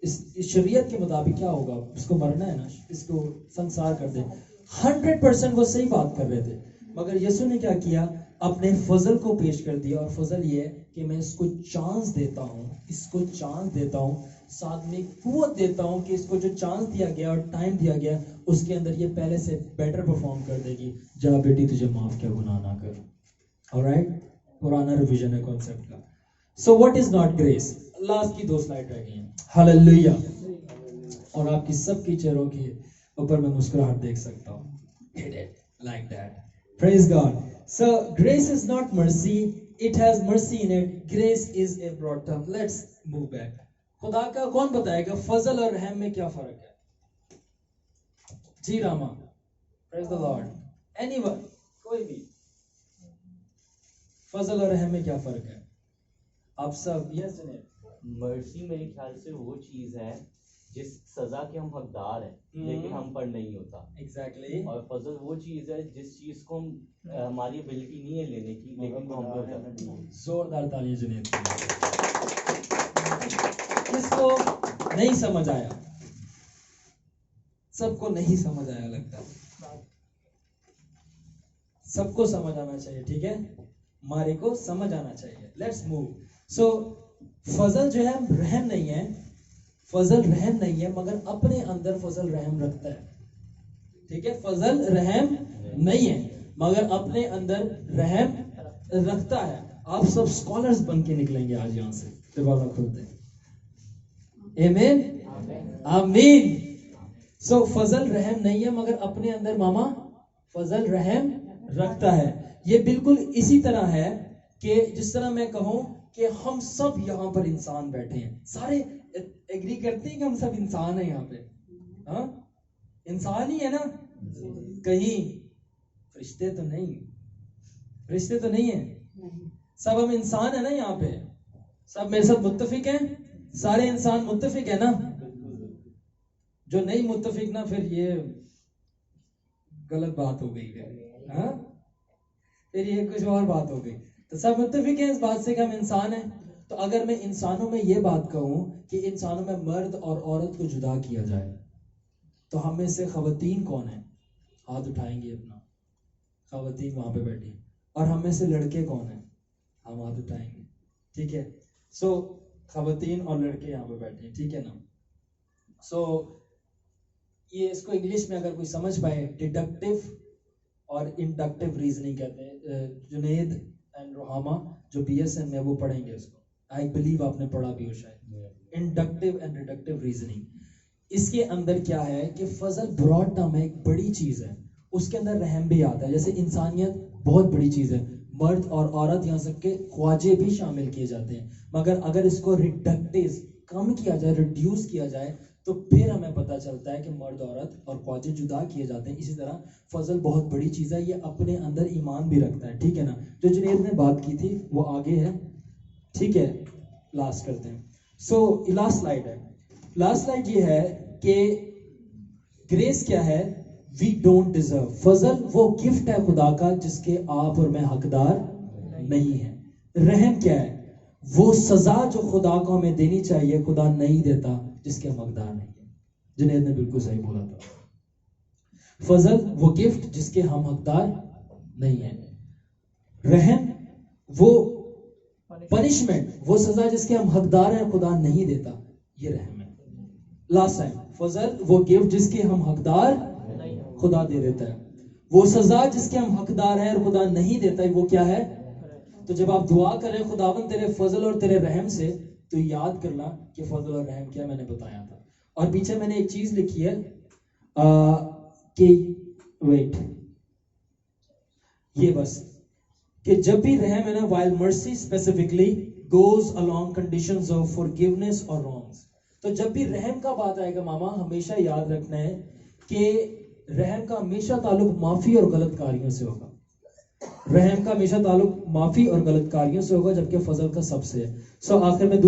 इस शरीयत के मुताबिक क्या होगा, इसको मरना है ना, इसको संसार कर दे। 100% वो सही बात कर रहे थे, मगर यीशु ने क्या किया, अपने फजल को पेश कर दिया। और फजल ये है कि मैं इसको चांस देता हूँ, इसको चांस देता हूँ, साथ में कुव्वत देता हूँ कि इसको जो चांस दिया गया और टाइम दिया गया, उसके अंदर ये पहले से बेटर परफॉर्म कर देगी। जा बेटी, तुझे माफ किया, गुनाह ना कर। ऑलराइट, पुराना रिवीजन है कॉन्सेप्ट का। So what is not grace? Last की 2 स्लाइड रह गई हैं। हालेलुया। और आपकी सबकी चेहरों के ऊपर मैं मुस्कुराहट देख सकता हूँ। Hit it like that. Praise God. So grace is not mercy, it has mercy in it. Grace is a broad term. Let's move back. खुदा का कौन बताएगा फजल और रहम में क्या फर्क है? जी Rama, Praise the Lord. Anyone, कोई भी, फजल और रहम में क्या फर्क है? आप सब यस ने। मर्सी मेरे ख्याल से वो चीज है जिस सजा के हम हकदार हैं लेकिन हम पर नहीं होता। एग्जैक्टली। और फजल वो चीज है जिस चीज को हमारी एबिलिटी नहीं है लेने की, लेकिन वो हम पे होता है। जोरदार तालियां जुनेद। किसको नहीं समझ आया? सबको नहीं समझ आया लगता है। सबको समझ आना चाहिए, ठीक है? मारे को समझ आना चाहिए। Let's move. सो फजल जो है रहम नहीं है, फजल रहम नहीं है, मगर अपने अंदर फजल रहम रखता है। ठीक है, फजल रहम नहीं है मगर अपने अंदर रहम रखता है। आप सब स्कॉलर्स बन के निकलेंगे आज यहां से, दरवाजा खोलते हैं। आमीन, आमीन। सो फजल रहम नहीं है मगर अपने अंदर मामा फजल रहम रखता है। ये बिल्कुल इसी तरह है कि जिस तरह मैं कहूं कि हम सब यहाँ पर इंसान बैठे हैं, सारे एग्री करते हैं कि हम सब इंसान हैं यहाँ पे। हाँ, इंसान ही है ना? कहीं फरिश्ते तो नहीं, फरिश्ते तो नहीं है, सब हम इंसान है ना यहाँ पे। सब मेरे साथ मुत्तफिक हैं, सारे इंसान मुत्तफिक है ना? जो नहीं मुत्तफिक ना, फिर ये गलत बात हो गई है। हाँ, फिर ये कुछ और बात हो गई। तो सब मुत्तफिक हैं इस बात से कि हम इंसान हैं। तो अगर मैं इंसानों में ये बात कहूं कि इंसानों में मर्द और औरत को जुदा किया जाए, तो हम में से खवातीन कौन है? हाथ उठाएंगे अपना, खवातीन वहां पे बैठी। और हम में से लड़के कौन है? हम हाथ उठाएंगे, ठीक है? सो खवातीन और लड़के यहाँ पे बैठे हैं, ठीक है ना? सो ये इसको इंग्लिश में अगर कोई समझ पाए, डिडक्टिव और इंडक्टिव रीजनिंग कहते हैं। जुनेद एंड रोहामा जो BSN में वो पढ़ेंगे उसको, आई बिलीव आपने पढ़ा भी हो शायद। Inductive and deductive reasoning. इसके अंदर क्या है कि फजल ब्रॉड टर्म है, एक बड़ी चीज है, उसके अंदर रहम भी आता है। जैसे इंसानियत बहुत बड़ी चीज है, मर्द और औरत यहाँ तक के ख्वाजे भी शामिल किए जाते हैं। मगर अगर इसको रिडक्टिव कम किया जाए, रिड्यूस किया जाए, तो फिर हमें पता चलता है कि मर्द औरत और ख्वाजे जुदा किए जाते हैं। इसी तरह फजल बहुत बड़ी चीज है, ये अपने अंदर ईमान भी रखता है, ठीक है ना? जो जुनेद ने बात की थी वो आगे है, ठीक है? लास्ट करते हैं। सो लास्ट स्लाइड है। लास्ट स्लाइड ये है कि ग्रेस क्या है? We don't deserve. फजल वो गिफ्ट है खुदा का जिसके आप और मैं हकदार नहीं है। रहम क्या है? वो सजा जो खुदा को हमें देनी चाहिए खुदा नहीं देता, जिसके हम हकदार नहीं है। जुनेद ने बिल्कुल सही बोला था। फजल वो गिफ्ट जिसके हम हकदार नहीं है। रहम वो पनिशमेंट, वो सजा जिसके हम हकदार हैं, खुदा नहीं देता, ये रहम है। लास्ट टाइम, फजल वो गिफ्ट जिसके हम हकदार खुदा दे देता है। वो सजा जिसके हम हकदार हैं और खुदा नहीं देता, वो क्या है? तो जब आप दुआ करें खुदावन तेरे फजल और तेरे रहम से, तो याद करना कि फजल और रहम क्या मैंने बताया था। और पीछे मैंने एक चीज लिखी है कि वेट, ये बस کہ جب بھی رحم ہے نا while mercy specifically goes along conditions of forgiveness or wrongs. تو جب بھی رحم کا بات آئے گا ماما ہمیشہ یاد رکھنا ہے کہ رحم کا ہمیشہ تعلق معافی اور غلط کاریوں سے ہوگا. رحم کا ہمیشہ تعلق معافی اور غلط کاریوں سے ہوگا جبکہ فضل کا سب سے ہے. سو آخر میں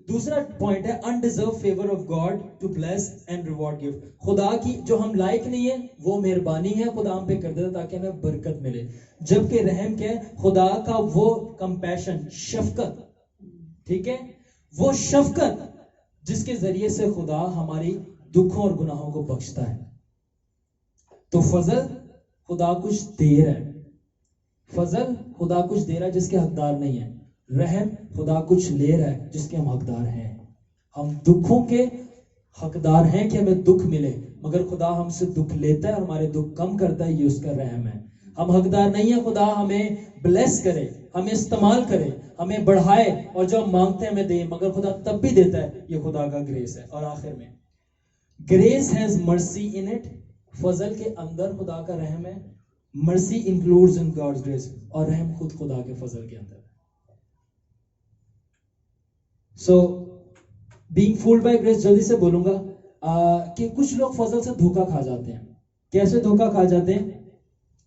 دوسرا پوائنٹ ہے undeserved favor of God to bless and reward gift. خدا کی جو ہم لائق نہیں ہے وہ مہربانی ہے خدا ہم پہ کر دیتا تاکہ ہمیں برکت ملے. جبکہ رحم کیا ہے خدا کا وہ کمپیشن شفقت, ٹھیک ہے, وہ شفقت جس کے ذریعے سے خدا ہماری دکھوں اور گناہوں کو بخشتا ہے. تو فضل خدا کچھ دے رہا ہے, فضل خدا کچھ دے رہا ہے جس کے حقدار نہیں ہے. رحم خدا کچھ لے رہا ہے جس کے ہم حقدار ہیں. ہم دکھوں کے حقدار ہیں کہ ہمیں دکھ ملے, مگر خدا ہم سے دکھ لیتا ہے اور ہمارے دکھ کم کرتا ہے, یہ اس کا رحم ہے. ہم حقدار نہیں ہیں خدا ہمیں بلیس کرے, ہمیں استعمال کرے, ہمیں بڑھائے اور جو ہم مانگتے ہیں ہمیں دے, مگر خدا تب بھی دیتا ہے, یہ خدا کا گریس ہے. اور آخر میں گریس ہیز مرسی ان اٹ. فضل کے اندر خدا کا رحم ہے, مرسی انکلوڈز ان گاڈز گریس, اور رحم خود خدا کے فضل کے اندر ہے. So being fold by grace, جلدی سے بولوں گا کہ کچھ لوگ فضل سے دھوکا کھا جاتے ہیں. کیسے دھوکا کھا جاتے ہیں؟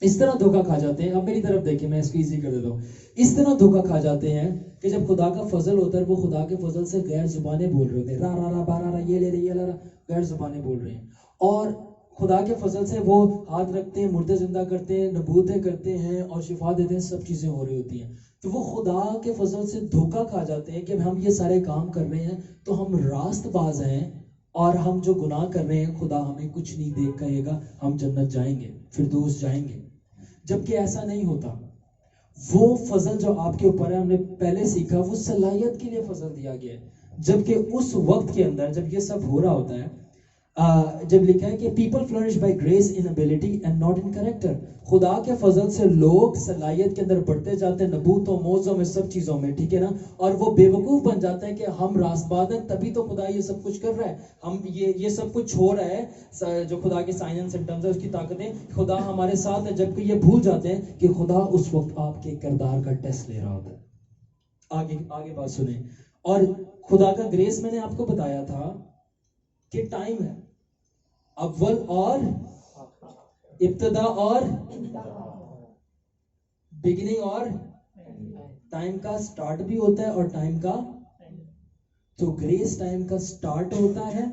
اس طرح دھوکا کھا جاتے ہیں, اب میری طرف دیکھیں میں اس کو ایزی کر دیتا ہوں. اس طرح دھوکا کھا جاتے ہیں کہ جب خدا کا فضل ہوتا ہے وہ خدا کے فضل سے غیر زبانیں بول رہے ہوتے ہیں, را را را با را را یہ لے رہے یہ لا را, غیر زبانیں بول رہے ہیں. اور خدا کے فضل سے وہ ہاتھ رکھتے ہیں, مردے زندہ کرتے ہیں, نبوتیں کرتے ہیں اور شفا دیتے ہیں, سب چیزیں ہو رہی ہوتی ہیں. تو وہ خدا کے فضل سے دھوکا کھا جاتے ہیں کہ ہم یہ سارے کام کر رہے ہیں تو ہم راست باز ہیں, اور ہم جو گناہ کر رہے ہیں خدا ہمیں کچھ نہیں دیکھ کہے گا ہم جنت جائیں گے, فردوس جائیں گے. جبکہ ایسا نہیں ہوتا. وہ فضل جو آپ کے اوپر ہے, ہم نے پہلے سیکھا, وہ صلاحیت کے لیے فضل دیا گیا ہے. جبکہ اس وقت کے اندر جب یہ سب ہو رہا ہوتا ہے, جب لکھا ہے کہ people flourish by grace in ability and not in character. خدا کے فضل سے لوگ صلاحیت کے اندر بڑھتے جاتے ہیں, نبوتوں, موعظوں میں, سب چیزوں میں, ٹھیک ہے نا, اور وہ بے وقوف بن جاتے ہیں کہ ہم راست باز ہیں, تبھی تو خدا یہ سب کچھ کر رہا ہے, ہم یہ سب کچھ ہو رہا ہے, جو خدا کے سائن اینڈ سمپٹمز ہیں اس کی طاقتیں, خدا ہمارے ساتھ ہے. جبکہ یہ بھول جاتے ہیں کہ خدا اس وقت آپ کے کردار کا ٹیسٹ لے رہا ہوتا ہے. آگے بات سنیں. اور خدا کا گریس میں نے آپ کو بتایا تھا کہ ٹائم ہے, اول اور ابتدا اور بگننگ, اور ٹائم کا سٹارٹ بھی ہوتا ہے اور ٹائم کا, تو گریس ٹائم کا سٹارٹ ہوتا ہے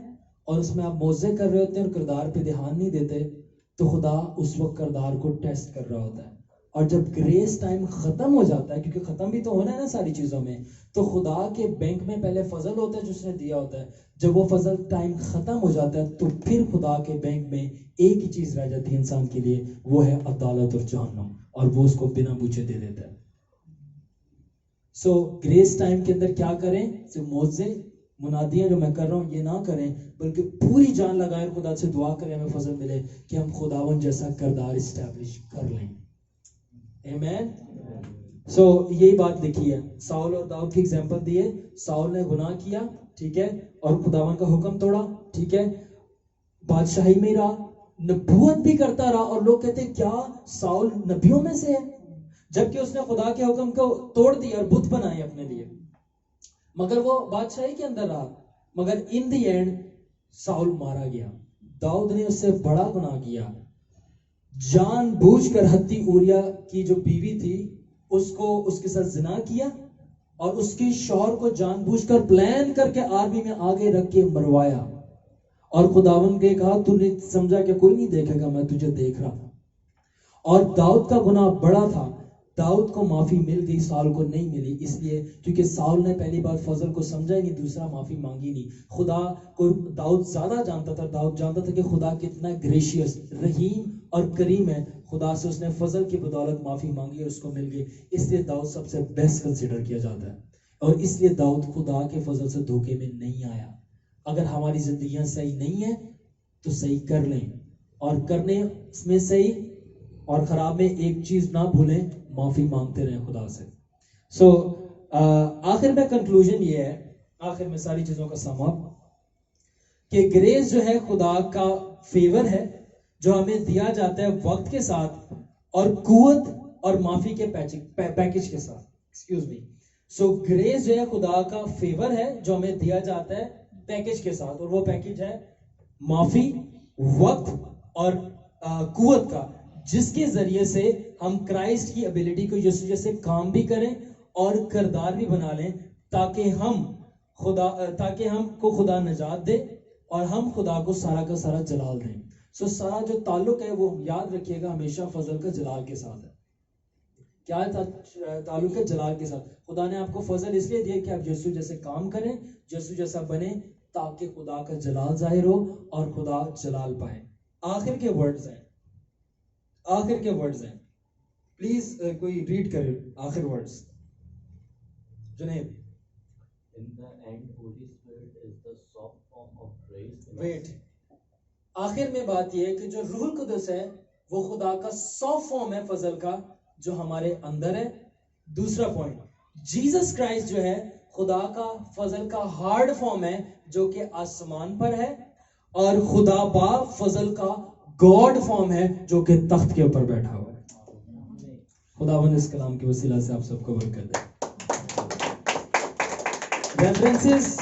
اور اس میں آپ موزے کر رہے ہوتے ہیں اور کردار پہ دھیان نہیں دیتے, تو خدا اس وقت کردار کو ٹیسٹ کر رہا ہوتا ہے. اور جب گریس ٹائم ختم ہو جاتا ہے, کیونکہ ختم بھی تو ہونا ہے نا ساری چیزوں میں, تو خدا کے بینک میں پہلے فضل ہوتا ہے جو اس نے دیا ہوتا ہے. جب وہ فضل ٹائم ختم ہو جاتا ہے تو پھر خدا کے بینک میں ایک ہی چیز رہ جاتی ہے انسان کے لیے, وہ ہے عدالت اور جہنم, اور وہ اس کو بنا پوچھے دے دیتا ہے. سو گریس ٹائم کے اندر کیا کریں, موزے منادیاں جو میں کر رہا ہوں یہ نہ کریں, بلکہ پوری جان لگائیں, خدا سے دعا کریں ہمیں فضل ملے کہ ہم خداوند جیسا کردار اسٹیبلش کر لیں. آمین. سو یہی بات لکھی ہے. ساؤل اور داؤد کی ایگزامپل دی ہے. ساؤل نے گناہ کیا, ٹھیک ہے, اور خداوند کا حکم توڑا, ٹھیک ہے, بادشاہی میں رہا, نبوت بھی کرتا رہا, اور لوگ کہتے ہیں کیا ساؤل نبیوں میں سے ہے, جبکہ اس نے خدا کے حکم کو توڑ دیا اور بت بنائے اپنے لیے, مگر وہ بادشاہی کے اندر رہا. مگر ان دی اینڈ ساؤل مارا گیا. داؤد نے اس سے بڑا گناہ کیا, جان بوجھ کر ہتی اوریا کی جو بیوی تھی اس کے ساتھ زنا کیا, اور اس کے شوہر کو جان بوجھ کر پلان کر کے آرمی میں آگے رکھ کے مروایا, اور خداوند نے کہا تو نے سمجھا کہ کوئی نہیں دیکھے گا, میں تجھے دیکھ رہا تھا. اور داؤد کا گناہ بڑا تھا. داؤد کو معافی مل گئی, ساؤل کو نہیں ملی, اس لیے کیونکہ ساؤل نے پہلی بار فضل کو سمجھا ہی نہیں, دوسرا معافی مانگی نہیں. خدا کو داؤد زیادہ جانتا تھا. داؤد جانتا تھا کہ خدا کتنا گریشیس, رحیم اور کریم ہے. خدا سے اس نے فضل کی بدولت معافی مانگی اور اس کو مل گئی, اس لیے داؤد سب سے بیسٹ کنسیڈر کیا جاتا ہے. اور اس لیے داؤد خدا کے فضل سے دھوکے میں نہیں آیا. اگر ہماری زندگیاں صحیح نہیں ہیں تو صحیح کر لیں, اور کرنے اس میں صحیح اور خراب میں ایک چیز نہ بھولیں, معافی مانگتے رہیں خدا سے. سو آخر میں کنکلوژن یہ ہے, آخر میں ساری چیزوں کا سم اپ, کہ گریس جو ہے خدا کا فیور ہے جو ہمیں دیا جاتا ہے وقت کے ساتھ, اور قوت और माफी के पैकेज के साथ, एक्सक्यूज मी। सो ग्रेस जो है खुदा का फेवर है जो हमें दिया जाता है पैकेज के साथ, और वो पैकेज है माफी, वक्त और कुव्वत का, जिसके जरिए से हम क्राइस्ट की एबिलिटी को यीशु जैसे काम भी करें और किरदार भी बना लें, ताकि हमको खुदा निजात दे और हम खुदा को सारा का सारा जलाल दें। सो सारा जो ताल्लुक है वो याद रखिएगा हमेशा फजल का जलाल के साथ है। क्या ताल्लुक है? जलाल के साथ। खुदा ने आपको फजल इसलिए दिया कि आप यीशु जैसे काम करें, यीशु जैसा बने, ताकि खुदा का जलाल जाहिर हो और खुदा जलाल पाए। आखिर के वर्ड्स हैं, प्लीज कोई रीड करे आखिर words. Junaid, In the end, Holy Spirit is the soft form of grace. Wait, आखिर में बात यह है कि जो रूहुल कुदस है वो खुदा का सॉफ्ट फॉर्म है फजल का, जो हमारे अंदर है। दूसरा पॉइंट, जीसस क्राइस्ट जो है खुदा का फजल का हार्ड फॉर्म है जो कि आसमान पर है, और खुदा बाप फजल का गॉड फॉर्म है जो कि तख्त के ऊपर बैठा हुआ है। खुदावंद इस कलाम के वसीला से आप सबको बरकत दे। References,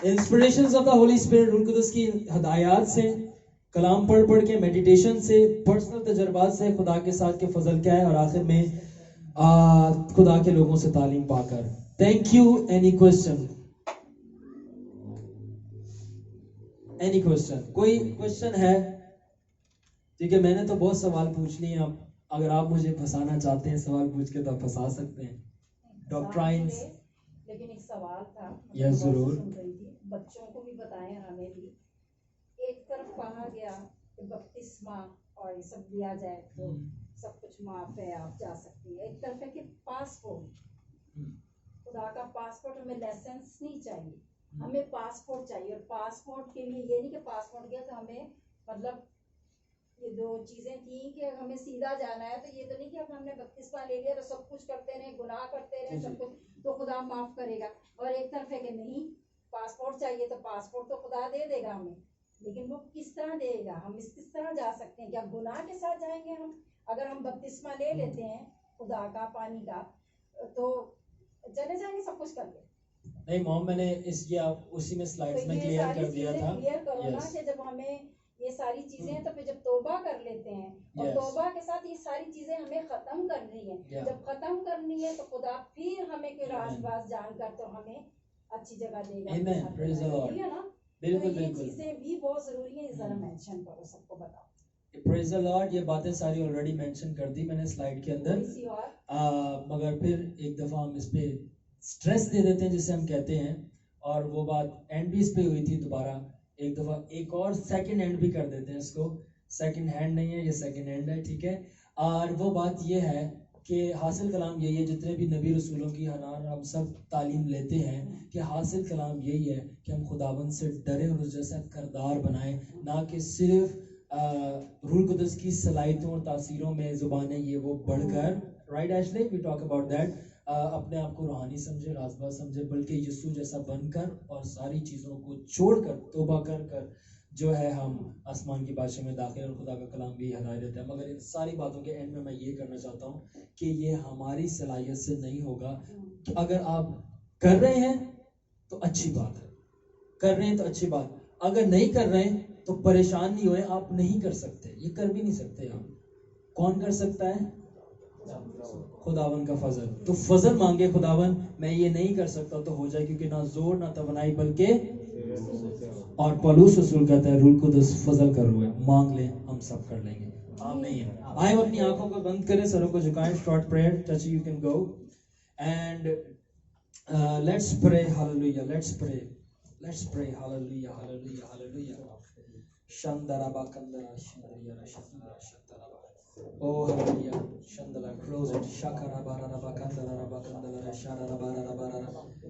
inspirations of the Holy Spirit, रूह कुदस की हदायत से, कलाम पढ़ के, मेडिटेशन से, पर्सनल तजर्बात से खुदा के साथ के फजल क्या है, और आखिर में खुदा के लोगों से तालीम पाकर। Thank you. Any question? कोई क्वेश्चन है? ठीक है, मैंने तो बहुत सवाल पूछ लिए, आप अगर आप मुझे फंसाना चाहते हैं सवाल पूछ के तो आप फंसा सकते हैं। डॉक्ट्राइन्स, लेकिन एक सवाल था, यस जरूर। सुन रही थी, बच्चों को भी बताएं, हमें भी। एक तरफ कहा गया कि बपतिस्मा और ये सब दिया जाए तो सब कुछ माफ है, आप जा सकती है। एक तरफ है कि पासपोर्ट, खुदा का पासपोर्ट, हमें लाइसेंस नहीं चाहिए, हमें पासपोर्ट चाहिए। और पासपोर्ट के लिए ये नहीं कि पासपोर्ट गया तो हमें, मतलब ये दो चीजें थी कि हमें सीधा जाना है, तो ये तो नहीं कि अब हमने बपतिस्मा ले लिया तो सब कुछ करते रहे, गुनाह करते रहे, सब कुछ तो खुदा माफ करेगा। और एक तरफ है कि नहीं, पासपोर्ट चाहिए तो पासपोर्ट तो खुदा दे देगा हमें, लेकिन वो किस तरह देगा, हम किस तरह जा सकते हैं? क्या गुनाह के साथ जाएंगे हम? अगर हम बपतिस्मा ले लेते हैं खुदा का पानी का तो चले जाएंगे सब कुछ करके? नहीं मॉम, मैंने उसी में स्लाइड्स में क्लियर कर दिया था। क्लियर करो ना कि जब हमें ये सारी चीजें हैं तो फिर जब तौबा कर लेते हैं, और तौबा के साथ ये सारी चीजें हमें खत्म करनी है, जब खत्म करनी है तो खुदा फिर हमें कोई राज जानकर तो हमें अच्छी जगह देगा। Amen. Praise the Lord. है ना? बिल्कुल तो ये बिल्कुल। चीजें भी बहुत जरूरी है, जरा मेंशन करो, सबको बताओ। Praise the Lord. ये बातें सारी ऑलरेडी मेंशन कर दी मैंने स्लाइड के अंदर, थोड़ी सी और मगर फिर एक दफा हम इस पे स्ट्रेस दे देते हैं जिसे हम कहते हैं, और वो बात एंड भी इस पे हुई थी। दोबारा एक दफा एक और सेकंड हैंड भी कर देते हैं इसको। सेकंड हैंड नहीं है, ये सेकंड हैंड है, ठीक है। और वो बात ये है कि हासिल कलाम यही है, जितने भी नबी रसूलों की हम सब तालीम लेते हैं कि हासिल कलाम यही है कि हम खुदावंद से डरें और उस जैसा किरदार बनाएं, ना कि सिर्फ रूह कुदस की सलाहियतों और तासीरों में ज़ुबानें ये वो बढ़कर, right Ashley, we talk about that, अपने आप को रूहानी समझे, राज़बाज समझे, बल्कि यीशु जैसा बनकर और सारी चीज़ों को छोड़कर तौबा कर जो है हम आसमान की बादशाह में दाखिल, और खुदा का कलाम भी हदायत देता है। मगर इन सारी बातों के एंड में मैं ये करना चाहता हूँ कि ये हमारी सलाहियत से नहीं होगा। कि अगर आप कर रहे हैं तो अच्छी बात है, कर रहे हैं तो अच्छी बात, अगर नहीं कर रहे हैं तो परेशान नहीं हुए, आप नहीं कर सकते, ये कर भी नहीं सकते आप। कौन कर सकता है? खुदावन का फजल। तो फजल मांगे खुदावन, मैं ये नहीं कर सकता तो हो जाए, क्योंकि ना जोर ना तवनाई बल्कि, और पौलुस रसूल कहता है रूह कुदस फजल कर हुए, मांग ले, हम सब कर लेंगे। आमीन। आए अपनी आंखों को बंद करें, सरों को झुकाएं, short prayer, touch you can go and let's pray, hallelujah, let's pray, hallelujah, hallelujah, hallelujah. शंदराबा कंदरा शंदरिया शंदरा शंदराबा, ओ हालेलुया, शंदला, क्लोज इट, शकराबा रबा कंदला रबा कंदला शराबा